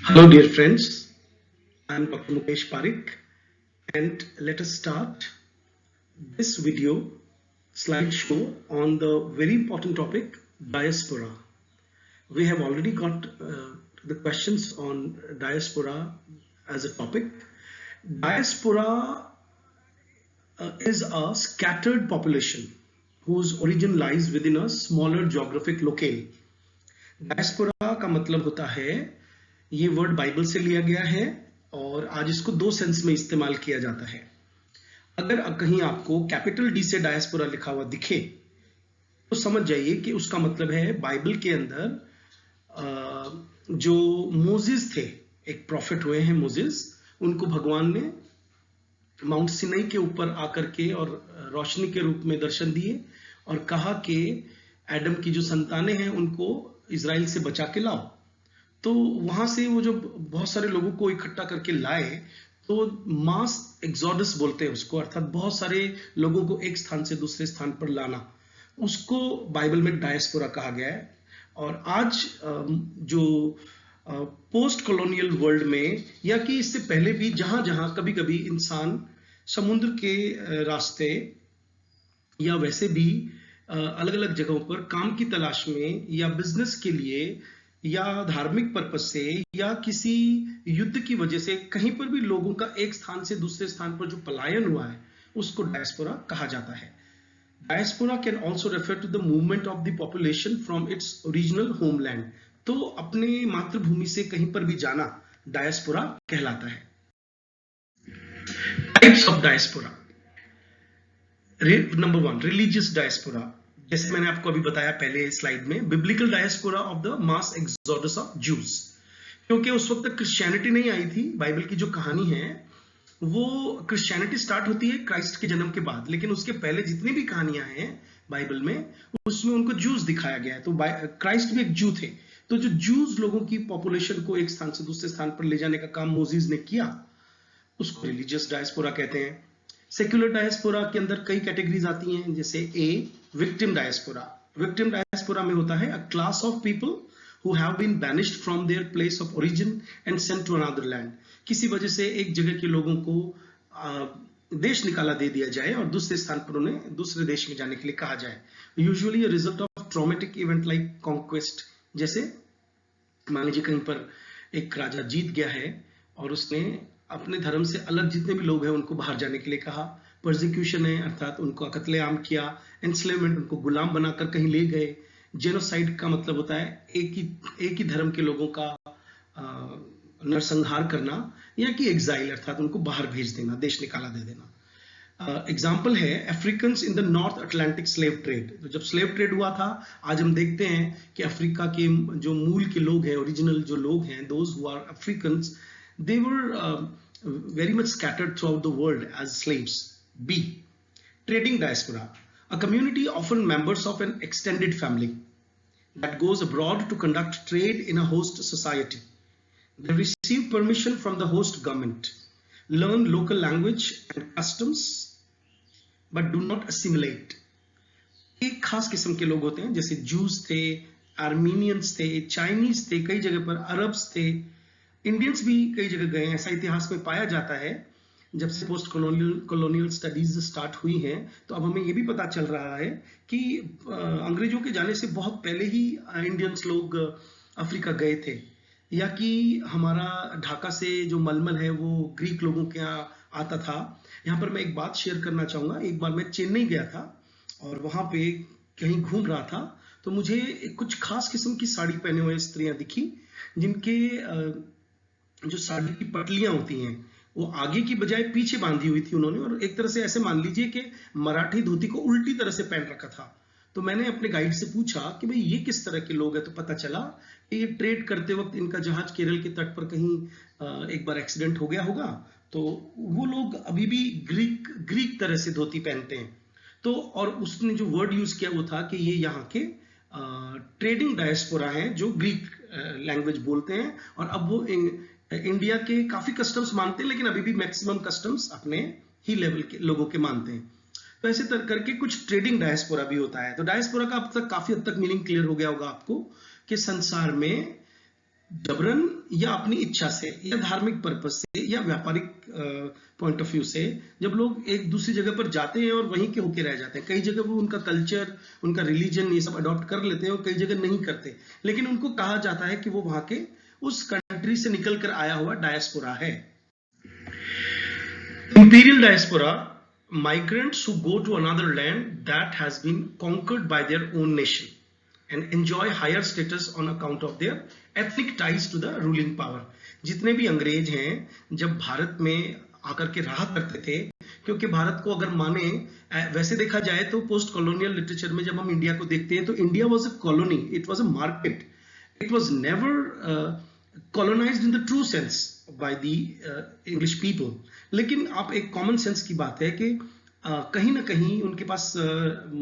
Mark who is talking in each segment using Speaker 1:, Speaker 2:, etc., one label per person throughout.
Speaker 1: Hello, dear friends. I'm Dr. Mukesh Parikh, and let us start this video slideshow on the very important topic diaspora. We have already got the questions on diaspora as a topic. Diaspora is a scattered population whose origin lies within a smaller geographic locale. Diaspora का मतलब होता है, ये word Bible से लिया गया है और आज इसको दो सेंस में इस्तेमाल किया जाता है। अगर कहीं आपको कैपिटल डी से डायस्पोरा लिखा हुआ दिखे तो समझ जाइए कि उसका मतलब है बाइबल के अंदर जो मोसेस थे, एक प्रॉफिट हुए हैं मोसेस, उनको भगवान ने माउंट सिनाई के ऊपर आकर के और रोशनी के रूप में दर्शन दिए और कहा कि एडम की जो संतानें हैं उनको इजराइल से बचा के लाओ। तो वहां से वो जो बहुत सारे लोगों को इकट्ठा करके लाए, तो मास एक्सोडस बोलते हैं उसको, अर्थात बहुत सारे लोगों को एक स्थान से दूसरे स्थान पर लाना, उसको बाइबल में डायस्पोरा कहा गया है। और आज जो पोस्ट कॉलोनियल वर्ल्ड में, या कि इससे पहले भी जहां जहां कभी कभी इंसान समुद्र के रास्ते या वैसे भी अलग अलग जगहों पर काम की तलाश में या बिजनेस के लिए या धार्मिक पर्पज से या किसी युद्ध की वजह से कहीं पर भी लोगों का एक स्थान से दूसरे स्थान पर जो पलायन हुआ है उसको डायस्पोरा कहा जाता है। Diaspora can also refer to the movement of the population from its original homeland. तो अपने मातृभूमि से कहीं पर भी जाना डायस्पोरा कहलाता है। Types of diaspora. Number 1, religious diaspora. जैसे मैंने आपको अभी बताया पहले स्लाइड में, biblical diaspora of the mass exodus of juice. क्योंकि उस वक्त तक क्रिश्चियनिटी नहीं आई थी। बाइबल की जो कहानी है वो क्रिश्चियनिटी स्टार्ट होती है क्राइस्ट के जन्म के बाद, लेकिन उसके पहले जितनी भी कहानियां हैं बाइबल में उसमें उनको जूस दिखाया गया है। तो क्राइस्ट भी एक जू थे। तो जो जूस लोगों की पॉपुलेशन को एक स्थान से दूसरे स्थान पर ले जाने का काम मोसेस ने किया, उसको रिलीजियस डायस्पोरा कहते हैं। सेक्युलर डायस्पोरा के अंदर कई कैटेगरीज आती हैं, जैसे ए, विक्टिम डायस्पोरा। विक्टिम डायस्पोरा में होता है अ class of people who have been banished from their place of origin and sent to another land। किसी वजह से एक जगह के लोगों को देश निकाला दे दिया जाए और दूसरे स्थान पर उन्हें दूसरे देश में जाने के लिए कहा जाए। Usually a result of traumatic event like conquest। जैसे मान लीजिए कहीं पर एक राजा जीत गया है और उसने अपने धर्म से अलग जितने भी लोग हैं उनको बाहर जाने के लिए कहा। परसिक्यूशन है, अर्थात उनको कत्लेआम किया। एंस्लेवमेंट, उनको गुलाम बनाकर कहीं ले गए। जेनोसाइड का मतलब होता है एक ही धर्म के लोगों का नरसंहार करना, या कि एग्जाइल, अर्थात उनको बाहर भेज देना, देश निकाला दे देना। एग्जाम्पल है African in the north Atlantic slave trade. तो जब स्लेव ट्रेड हुआ था, आज हम देखते हैं कि अफ्रीका के जो मूल के लोग हैं, ओरिजिनल जो लोग हैं, those who are Africans, they were very much scattered throughout the world as slaves. B, trading diaspora, a community often members of an extended family that goes abroad to conduct trade in a host society. They receive permission from the host government, learn local language and customs, but do not assimilate. एक खास किस्म के लोग होते हैं, जैसे juice थे, Armenians थे, चाइनीज थे, कई जगह पर अरब्स थे, इंडियंस भी कई जगह गए हैं। ऐसा इतिहास में पाया जाता है। जब से पोस्ट कॉलोनियल स्टडीज स्टार्ट हुई हैं, तो अब हमें ये भी पता चल रहा है कि अंग्रेजों के जाने से बहुत पहले ही इंडियंस लोग अफ्रीका गए थे, या कि हमारा ढाका से जो मलमल है वो ग्रीक लोगों के यहाँ आता था। यहाँ पर मैं एक बात शेयर करना चाहूँगा। एक बार मैं चेन्नई गया था और वहाँ पे कहीं घूम रहा था, तो मुझे कुछ खास किस्म की साड़ी पहने हुए स्त्रियां दिखी, जिनके जो साड़ी की पटलियां होती हैं वो आगे की बजाय पीछे बांधी हुई थी उन्होंने, और एक तरह से ऐसे मान लीजिए कि मराठी धोती को उल्टी तरह से पहन रखा था। तो मैंने अपने गाइड से पूछा कि भाई ये किस तरह के लोग हैं, तो पता चला कि ये ट्रेड करते वक्त इनका जहाज केरल के तट पर कहीं एक बार एक्सीडेंट हो गया होगा, तो वो लोग अभी भी ग्रीक तरह से धोती पहनते हैं। तो और उसने जो वर्ड यूज किया वो था कि ये यहाँ के ट्रेडिंग डायस्पोरा हैं जो ग्रीक लैंग्वेज बोलते हैं, और अब वो इंडिया के काफी कस्टम्स मानते हैं, लेकिन अभी भी मैक्सिमम कस्टम्स अपने ही लेवल के लोगों के मानते हैं। तो ऐसे करके कुछ ट्रेडिंग डायस्पोरा भी होता है। तो डायस्पोरा का अब तक काफी हद तक मीनिंग क्लियर हो गया होगा आपको कि संसार में जबरन या अपनी इच्छा से या धार्मिक पर्पज से या व्यापारिक पॉइंट ऑफ व्यू से जब लोग एक दूसरी जगह पर जाते हैं और वहीं के होके रह जाते हैं, कई जगह वो उनका कल्चर, उनका रिलीजन ये सब अडॉप्ट कर लेते हैं और कई जगह नहीं करते, लेकिन उनको कहा जाता है कि वो वहां के उस कंट्री से निकल कर आया हुआ डायस्पोरा है। Imperial diaspora, migrants who go to another land that has been conquered by their own nation and enjoy higher status on account of their ethnic ties to the ruling power। जितने भी अंग्रेज हैं जब भारत में आकर के रहा करते थे, क्योंकि भारत को अगर माने, वैसे देखा जाए तो पोस्ट कॉलोनियल लिटरेचर में जब हम इंडिया को देखते हैं तो India was a colony, it was a market, it was never colonized in the true sense by the English people। लेकिन आप एक कॉमन सेंस की बात है कि कहीं ना कहीं उनके पास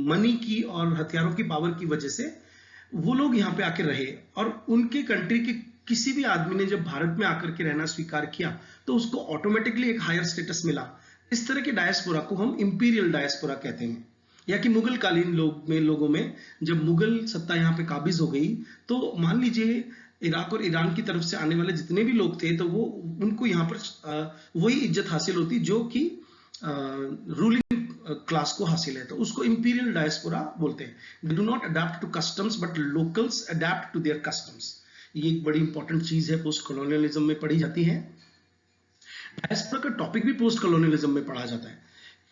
Speaker 1: मनी की और हथियारों की पावर की वजह से वो लोग यहाँ पे आके रहे, और उनके कंट्री के किसी भी आदमी ने जब भारत में आकर के रहना स्वीकार किया तो उसको ऑटोमेटिकली एक हायर स्टेटस मिला। इस तरह के डायस्पोरा को हम इंपीरियल डायस्पोरा कहते हैं। या कि मुगल कालीन लोगों में जब मुगल सत्ता यहाँ पे काबिज हो गई तो मान लीजिए इराक और ईरान की तरफ से आने वाले जितने भी लोग थे तो वो उनको यहाँ पर वही इज्जत हासिल होती जो कि रूलिंग क्लास को हासिल है, तो उसको इंपीरियल डायस्पोरा बोलते हैं। They do not adapt to customs but locals adapt to their customs. ये एक बड़ी इंपॉर्टेंट चीज है, पोस्ट कॉलोनियलिज्म में पढ़ी जाती है। डायस्पोरा का टॉपिक भी पोस्ट कॉलोनियलिज्म में पढ़ा जाता है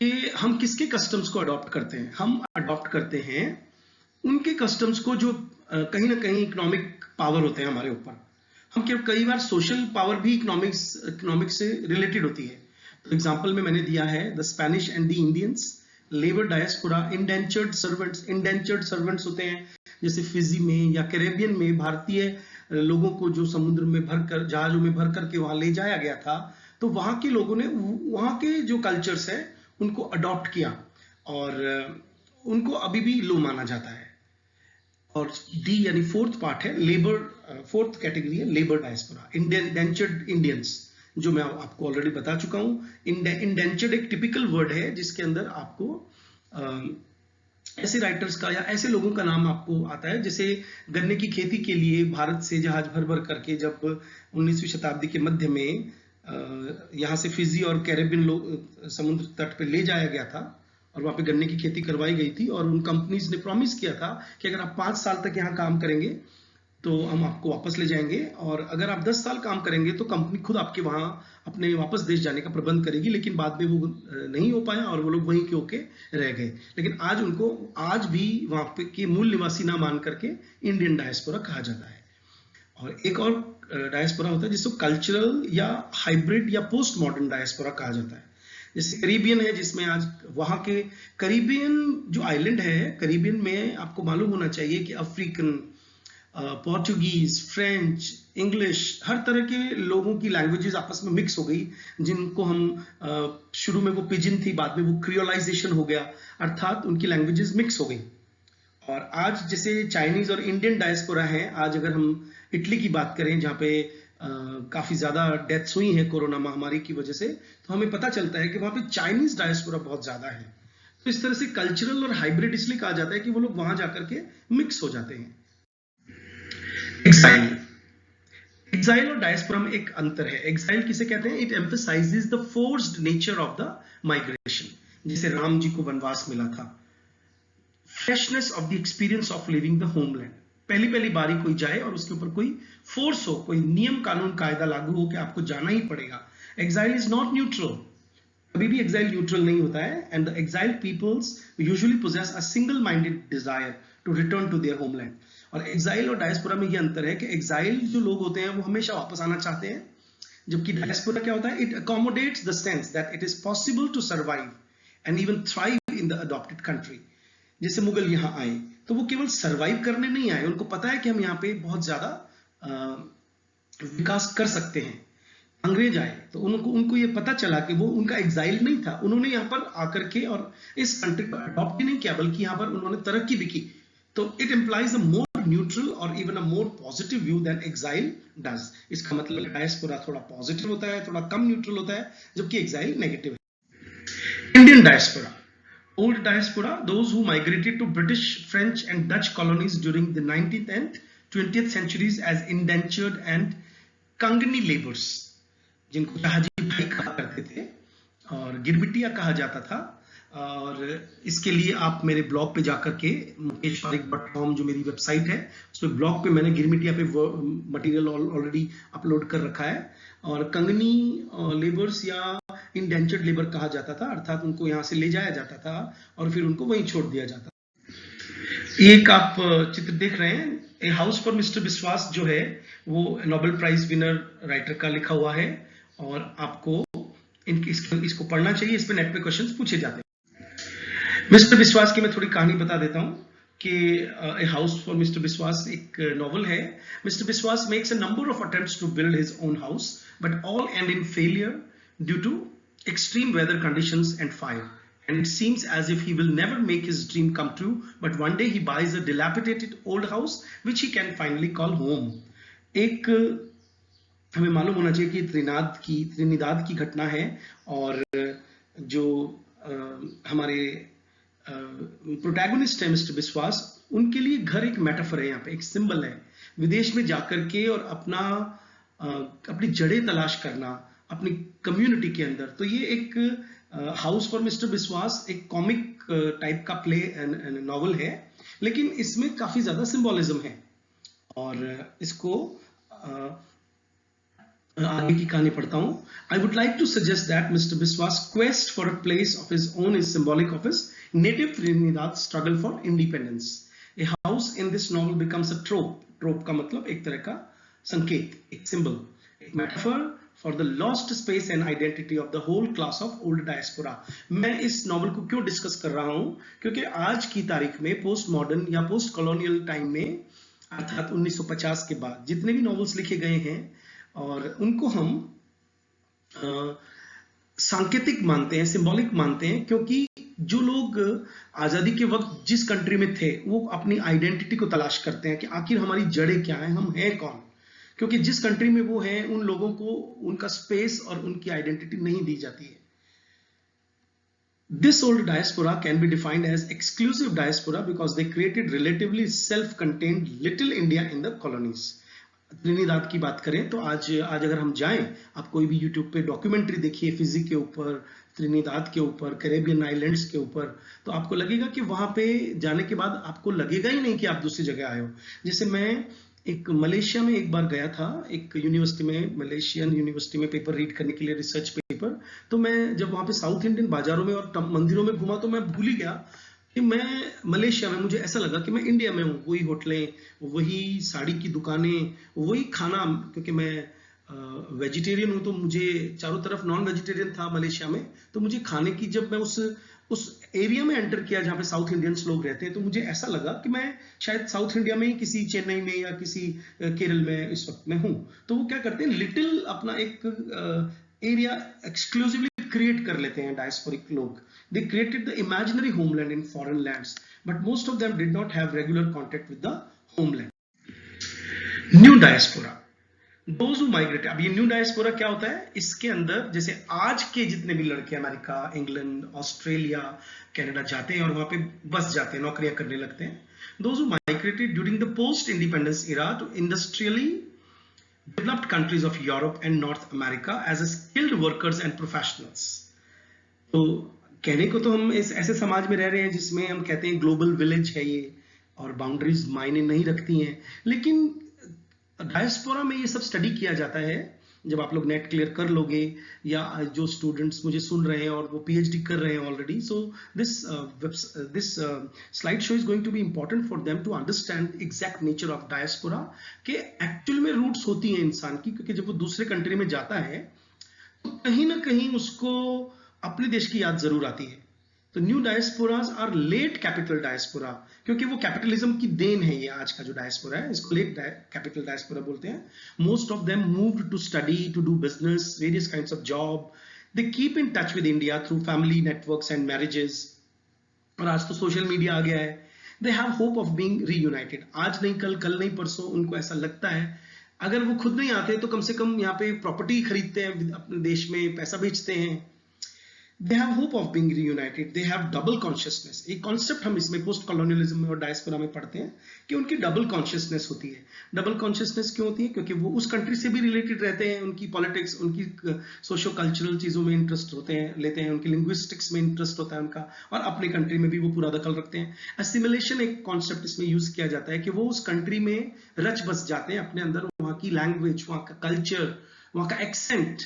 Speaker 1: कि हम किसके कस्टम्स को अडॉप्ट करते हैं। हम अडॉप्ट करते हैं उनके कस्टम्स को जो कहीं ना कहीं इकोनॉमिक पावर होते हैं हमारे ऊपर। हम कई बार सोशल पावर भी इकोनॉमिक्स से रिलेटेड होती है। तो एग्जांपल में मैंने दिया है the Spanish and the Indians, labour diaspora, indentured servants होते हैं जैसे फिजी में या कैरेबियन में भारतीय लोगों को जो समुद्र में भरकर जहाजों में भर करके वहां ले जाया गया था, तो वहां के लोगों ने वहां के जो कल्चर्स है उनको अडॉप्ट किया और उनको अभी भी लो माना जाता है। और डी यानी फोर्थ पार्ट है लेबर, फोर्थ कैटेगरी है लेबर डायस्पोरा, इंडेंचर्ड इंडियंस, जो मैं आपको ऑलरेडी बता चुका हूं। इंडेंचर्ड एक टिपिकल वर्ड है जिसके अंदर आपको ऐसे राइटर्स का या ऐसे लोगों का नाम आपको आता है जैसे गन्ने की खेती के लिए भारत से जहाज भर भर करके जब 19वीं शताब्दी के मध्य में यहाँ से फिजी और कैरेबियन लोग समुद्र तट पे ले जाया गया था और वहां पे गन्ने की खेती करवाई गई थी, और उन कंपनीज ने प्रॉमिस किया था कि अगर आप 5 साल तक यहाँ काम करेंगे तो हम आपको वापस ले जाएंगे, और अगर आप 10 साल काम करेंगे तो कंपनी खुद आपके वहां अपने वापस देश जाने का प्रबंध करेगी। लेकिन बाद में वो नहीं हो पाया और वो लोग वहीं के होके रह गए। लेकिन आज उनको आज भी वहां पे के मूल निवासी ना मान करके इंडियन डायस्पोरा कहा जाता है। और एक और डायस्पोरा होता है जिसको कल्चरल या हाइब्रिड या पोस्ट मॉडर्न डायस्पोरा कहा जाता है। जैसे करीबियन है जिसमें आज वहां के करीबियन जो आइलैंड है, करीबियन में आपको मालूम होना चाहिए कि अफ्रीकन, पोर्चुगीज, फ्रेंच, इंग्लिश, हर तरह के लोगों की लैंग्वेजेस आपस में मिक्स हो गई, जिनको हम शुरू में वो पिजिन थी, बाद में वो क्रियोलाइजेशन हो गया, अर्थात उनकी लैंग्वेजेस मिक्स हो गई। और आज जैसे चाइनीज और इंडियन डायस्पोरा है, आज अगर हम इटली की बात करें जहाँ पे काफी ज्यादा डेथ्स हुई हैं कोरोना महामारी की वजह से, तो हमें पता चलता है कि वहां पे चाइनीज डायस्पोरा बहुत ज्यादा है। तो इस तरह से कल्चरल और हाइब्रिड इसलिए कहा जाता है कि वो लोग वहां जाकर के मिक्स हो जाते हैं। एग्जाइल और डायस्पोरा में एक अंतर है। एग्जाइल किसे कहते हैं? It emphasises the forced nature of the migration, जैसे राम जी को वनवास मिला था। Freshness of the experience of living the homeland, पहली बारी कोई जाए और उसके ऊपर कोई फोर्स हो, कोई नियम कानून कायदा लागू हो कि आपको जाना ही पड़ेगा। एग्जाइल इज नॉट न्यूट्रल, कभी भी एग्जाइल न्यूट्रल नहीं होता है। And the exile peoples usually possess a single minded desire to return to their homeland. और एग्जाइल और डायस्पोरा में यह अंतर है कि एग्जाइल जो लोग होते हैं वो हमेशा वापस आना चाहते हैं, जबकि डायस्पोरा क्या होता है? It accommodates the sense that it is possible to survive and even thrive in the adopted country. जैसे मुगल यहाँ आए तो वो केवल सरवाइव करने नहीं आए, उनको पता है कि हम यहाँ पे बहुत ज्यादा विकास कर सकते हैं। अंग्रेज आए तो उनको ये पता चला कि वो उनका एग्जाइल नहीं था, उन्होंने यहाँ पर आकर के और इस कंट्री को अडॉप्ट ही नहीं किया बल्कि यहाँ पर उन्होंने तरक्की भी की। तो it implies a more neutral और even a more positive view than exile does. इसका मतलब डायस्पोरा थोड़ा पॉजिटिव होता है, थोड़ा कम न्यूट्रल होता है, जबकि एग्जाइल नेगेटिव है। Indian diaspora, old diaspora, those who migrated to British, French and Dutch colonies during the 19th and 20th centuries as indentured and कंगनी लेबर्स, जिनको जहाजी भाई कहा करते थे और गिरमिटिया कहा जाता था। और इसके लिए आप मेरे ब्लॉग पे जाकर के mukesh.com जो मेरी वेबसाइट है उसमें ब्लॉग पे मैंने गिरमिटिया पे मटेरियल ऑलरेडी अपलोड कर रखा है। और कंगनी लेबर्स या इंडेंचर्ड लेबर कहा जाता था, अर्थात उनको यहाँ से ले जाया जाता था और फिर उनको वहीं छोड़ दिया जाता था। एक आप चित्र देख रहे हैं, ए हाउस फॉर मिस्टर बिस्वास जो है वो नोबेल प्राइज विनर राइटर का लिखा हुआ है और आपको इसको पढ़ना चाहिए। इस पे नेट पे क्वेश्चंस पूछे जाते हैं। मिस्टर बिस्वास की मैं थोड़ी कहानी बता देता हूं कि a house for mister Biswas एक नॉवल है। Mister Biswas makes a number of attempts to build his own house but all end in failure due to extreme weather conditions and fire, and it seems as if he will never make his dream come true, but one day he buys a dilapidated old house which he can finally call home. एक हमें मालूम होना चाहिए कि Trinidad की घटना है और जो हमारे प्रोटैगोनिस्ट है मिस्टर बिस्वास, उनके लिए घर एक मेटाफर है, यहाँ पे एक सिंबल है। विदेश में जाकर के और अपनी जड़ें तलाश करना अपनी कम्युनिटी के अंदर, तो ये एक हाउस फॉर मिस्टर बिस्वास एक कॉमिक टाइप का प्ले नॉवल है, लेकिन इसमें काफी ज्यादा सिंबोलिज्म है। और इसको आगे की कहानी पढ़ता हूं। I would like to suggest that mister Biswas quest for a place of his own is symbolic of his native Trinidad struggle for independence. A house in this novel becomes a trope. Trope का मतलब एक तरह का संकेत, एक symbol, एक metaphor for the lost space and identity of the whole class of old diaspora। मैं इस नॉवल को क्यों डिस्कस कर रहा हूं, क्योंकि आज की तारीख में पोस्ट मॉडर्न या पोस्ट कॉलोनियल टाइम में अर्थात 1950 के बाद जितने भी नॉवेल्स लिखे गए हैं और उनको हम सांकेतिक मानते हैं, सिंबॉलिक मानते हैं, क्योंकि जो लोग आजादी के वक्त जिस कंट्री में थे वो अपनी आइडेंटिटी को तलाश करते हैं कि आखिर हमारी जड़ें क्या हैं, हम हैं कौन, क्योंकि जिस कंट्री में वो है उन लोगों को उनका स्पेस और उनकी आइडेंटिटी नहीं दी जाती है। This old diaspora can be defined as exclusive diaspora because they created relatively self-contained little India in the colonies। Trinidad की बात करें तो आज अगर हम जाएं, आप कोई भी यूट्यूब पे डॉक्यूमेंट्री देखिए फिजी के ऊपर, त्रिनिदाद के ऊपर, कैरेबियन आइलैंड्स के ऊपर, तो आपको लगेगा कि वहां पे जाने के बाद आपको लगेगा ही नहीं कि आप दूसरी जगह आए हो। जैसे मैं एक मलेशिया में एक बार गया था, एक यूनिवर्सिटी में, मलेशियन यूनिवर्सिटी में पेपर रीड करने के लिए, रिसर्च पेपर। तो मैं जब वहां पे साउथ इंडियन बाजारों में और मंदिरों में घूमा तो मैं भूल ही गया कि मैं मलेशिया में, मुझे ऐसा लगा कि मैं इंडिया में हूँ। वही होटलें, वही साड़ी की दुकानें, वही खाना, क्योंकि मैं वेजिटेरियन हूँ तो मुझे चारों तरफ नॉन वेजिटेरियन था मलेशिया में, तो मुझे खाने की, जब मैं उस एरिया में एंटर किया जहाँ पे साउथ इंडियंस लोग रहते हैं, तो मुझे ऐसा लगा कि मैं शायद साउथ इंडिया में ही किसी चेन्नई में या किसी केरल में इस वक्त में हूँ। तो वो क्या करते हैं, लिटिल अपना एक एरिया एक्सक्लूसिवली क्रिएट कर लेते हैं डायस्पोरिक लोग। They created the imaginary homeland in foreign lands, but most of them did not have regular contact with the homeland. New diaspora, Those who migrate। अब ये न्यू डायस्पोरा क्या होता है, इसके अंदर जैसे आज के जितने भी लड़के अमेरिका, इंग्लैंड, ऑस्ट्रेलिया, कनाडा जाते हैं और वहां पे बस जाते हैं, नौकरियां करने लगते हैं। Those who migrated during the post independence era to industrially developed countries of Europe and North America as a skilled workers and professionals। तो कहने को तो हम इस ऐसे समाज में रह रहे हैं जिसमें हम कहते हैं ग्लोबल विलेज है ये और बाउंड्रीज मायने नहीं रखती हैं, लेकिन डायस्पोरा में ये सब स्टडी किया जाता है। जब आप लोग नेट क्लियर कर लोगे, या जो स्टूडेंट्स मुझे सुन रहे हैं और वो पीएचडी कर रहे हैं already, so this slide show is going to be important for them to understand exact nature of diaspora के एक्चुअल में रूट्स होती हैं इंसान की, क्योंकि जब वो दूसरे कंट्री में जाता है तो कहीं ना कहीं उसको अपने देश की याद जरूर आती है। तो new diasporas are late capital diaspora, क्योंकि वो कैपिटलिज्म की देन है। ये आज का जो डायस्पोरा है इसको लेट कैपिटल डायस्पोरा बोलते हैं। Most of them moved to study, to do business, various kinds of job. They keep in touch with India through family networks and marriages. और आज तो सोशल मीडिया आ गया है। They have hope of being reunited. आज नहीं कल, कल नहीं परसों, उनको ऐसा लगता है अगर वो खुद नहीं आते तो कम से कम यहाँ पे प्रॉपर्टी खरीदते हैं, अपने देश में पैसा बेचते हैं। they have hope of being reunited, they have double consciousness। एक कॉन्सेप्ट हम इसमें पोस्ट कॉलोनियलिज्म में और डायस्पोरा में पढ़ते हैं कि उनकी डबल कॉन्शियसनेस होती है। डबल कॉन्शियसनेस क्यों होती है? क्योंकि वो उस कंट्री से भी रिलेटेड रहते हैं, उनकी पॉलिटिक्स, उनकी सोशो कल्चरल चीजों में इंटरेस्ट होते हैं, लेते हैं, उनकी लिंग्विस्टिक्स में इंटरेस्ट होता है उनका, और अपने कंट्री में भी वो पूरा दखल रखते हैं। असिमिलेशन एक कॉन्सेप्ट इसमें यूज किया जाता है कि वो उस कंट्री में रच बस जाते हैं अपने अंदर, वहाँ की लैंग्वेज, वहाँ का कल्चर, वहाँ का एक्सेंट,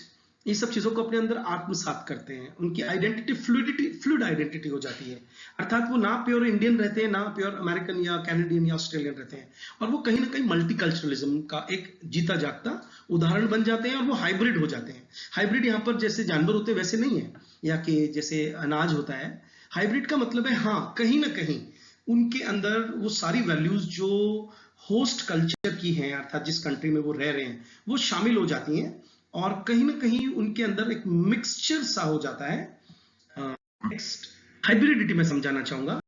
Speaker 1: ये सब चीजों को अपने अंदर आत्मसात करते हैं। उनकी आइडेंटिटी फ्लूइड आइडेंटिटी हो जाती है, अर्थात वो ना प्योर इंडियन रहते हैं, ना प्योर अमेरिकन या कैनेडियन या ऑस्ट्रेलियन रहते हैं, और वो कहीं ना कहीं मल्टीकल्चरलिज्म का एक जीता जागता उदाहरण बन जाते हैं, और वो हाइब्रिड हो जाते हैं। हाइब्रिड यहाँ पर जैसे जानवर होते हैं वैसे नहीं है, या कि जैसे अनाज होता है। हाइब्रिड का मतलब है हाँ, कहीं ना कहीं उनके अंदर वो सारी वैल्यूज जो होस्ट कल्चर की हैं, अर्थात जिस कंट्री में वो रह रहे हैं, वो शामिल हो जाती हैं, और कहीं ना कहीं उनके अंदर एक मिक्सचर सा हो जाता है। नेक्स्ट, हाइब्रिडिटी में समझाना चाहूंगा।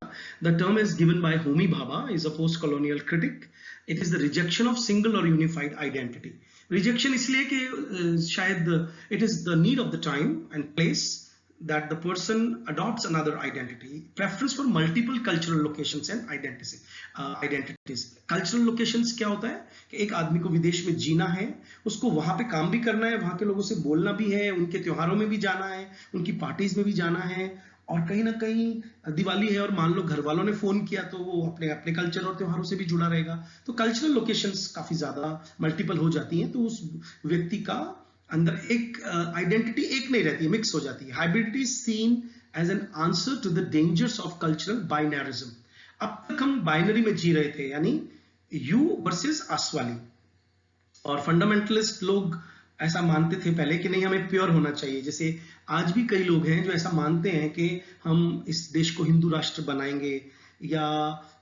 Speaker 1: The term is given by Homi Bhabha, is a post colonial critic. It is the rejection of single और यूनिफाइड आइडेंटिटी। रिजेक्शन इसलिए कि शायद it is the need of the time and place that the person adopts another identity, preference for multiple cultural locations and identities। cultural locations क्या होता है कि एक आदमी को विदेश में जीना है, उसको वहां पे काम भी करना है, वहां के लोगों से बोलना भी है, उनके त्योहारों में भी जाना है, उनकी पार्टीज में भी जाना है, और कहीं ना कहीं दिवाली है और मान लो घर वालों ने फोन किया तो वो अपने अपने कल्चर और त्योहारों से भी जुड़ा रहेगा। तो कल्चरल लोकेशंस काफी ज्यादा मल्टीपल हो जाती हैं, तो उस व्यक्ति का अंदर एक आइडेंटिटी एक नहीं रहती है, मिक्स हो जाती है। Hybridity is seen as an answer to the dangers of cultural binarism. अब तक हम बाइनरी में जी रहे थे, यानी यू वर्सेस अस वाली, और फंडामेंटलिस्ट लोग ऐसा मानते थे पहले कि नहीं, हमें प्योर होना चाहिए। जैसे आज भी कई लोग हैं जो ऐसा मानते हैं कि हम इस देश को हिंदू राष्ट्र बनाएंगे, या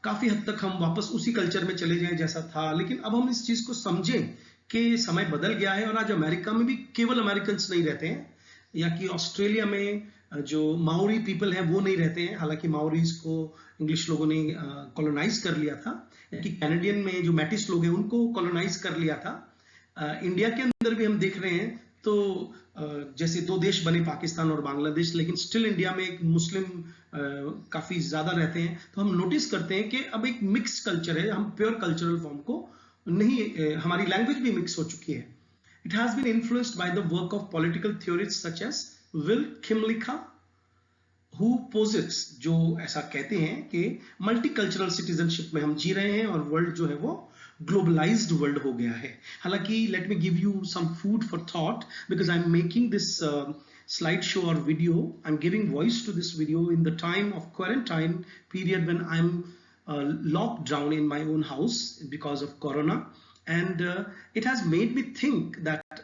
Speaker 1: काफी हद तक हम वापस उसी कल्चर में चले जाएं जैसा था। लेकिन अब हम इस चीज को समझें कि समय बदल गया है, और आज अमेरिका में भी केवल अमेरिकन नहीं रहते हैं, या कि ऑस्ट्रेलिया में जो माओरी पीपल है वो नहीं रहते हैं, हालांकि माओरीज को इंग्लिश लोगों ने कॉलोनाइज कर लिया था, कि कैनेडियन में जो मैटिस लोग हैं उनको कॉलोनाइज कर लिया था। इंडिया के अंदर भी हम देख रहे हैं, तो जैसे दो देश बने, पाकिस्तान और बांग्लादेश, लेकिन स्टिल इंडिया में एक मुस्लिम काफी ज्यादा रहते हैं। तो हम नोटिस करते हैं कि अब एक मिक्स्ड कल्चर है, हम प्योर कल्चरल फॉर्म को नहीं, हमारी लैंग्वेज भी मिक्स हो चुकी है। It has been influenced by the work of political theorist such as Will Kymlicka, who posits, जो ऐसा कहते हैं कि मल्टीकल्चरल सिटीजनशिप में हम जी रहे हैं, और वर्ल्ड जो है वो ग्लोबलाइज्ड वर्ल्ड हो गया है। हालांकि let me give you some food for thought, because I am making this slide show or video, I'm giving voice to this video in the time of quarantine period when I'm locked down in my own house because of corona, and it has made me think that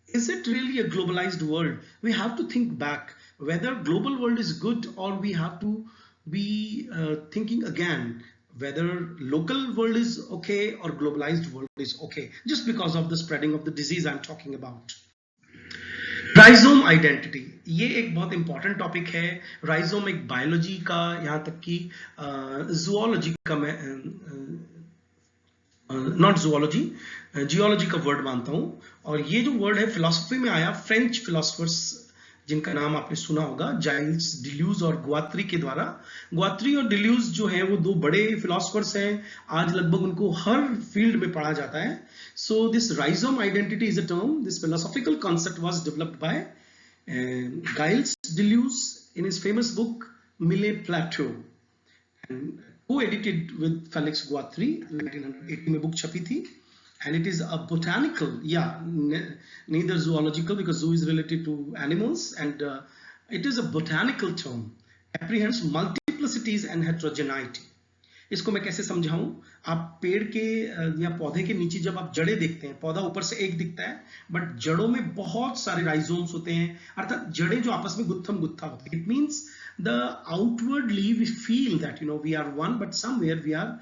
Speaker 1: is it really a globalized world? We have to think back whether global world is good, or we have to be thinking again whether local world is okay or globalized world is okay, just because of the spreading of the disease I'm talking about। Rhizome identity, ये एक बहुत important topic है। Rhizome एक biology का, यहाँ तक कि zoology का, मैं नॉट जूलॉजी, जियोलॉजी का वर्ड मानता हूँ। और ये जो वर्ड है फिलॉसफी में आया फ्रेंच फिलोसफर्स जिनका नाम आपने सुना होगा, जाइल्स डिल्यूज और ग्वात्री के द्वारा। ग्वात्री और डिल्यूज जो है वो दो बड़े फिलोसफर्स हैं, आज लगभग उनको हर फील्ड में पढ़ा जाता है। So this rhizome identity is a term, this philosophical concept was developed by Gilles Deleuze in his famous book Mille Plateau, and co-edited with Felix Guattari, 1980 में book छपी थी, and it is a botanical, neither zoological because zoo is related to animals, and it is a botanical term, apprehends multiplicities and heterogeneity। इसको मैं कैसे समझाऊं? आप पेड़ के या पौधे के नीचे जब आप जड़ें देखते हैं, पौधा ऊपर से एक दिखता है, बट जड़ों में बहुत सारे राइजोम्स होते हैं, अर्थात जड़ें जो आपस में गुत्थम गुत्था होती है। It means the outwardly we feel that we are one, but somewhere we are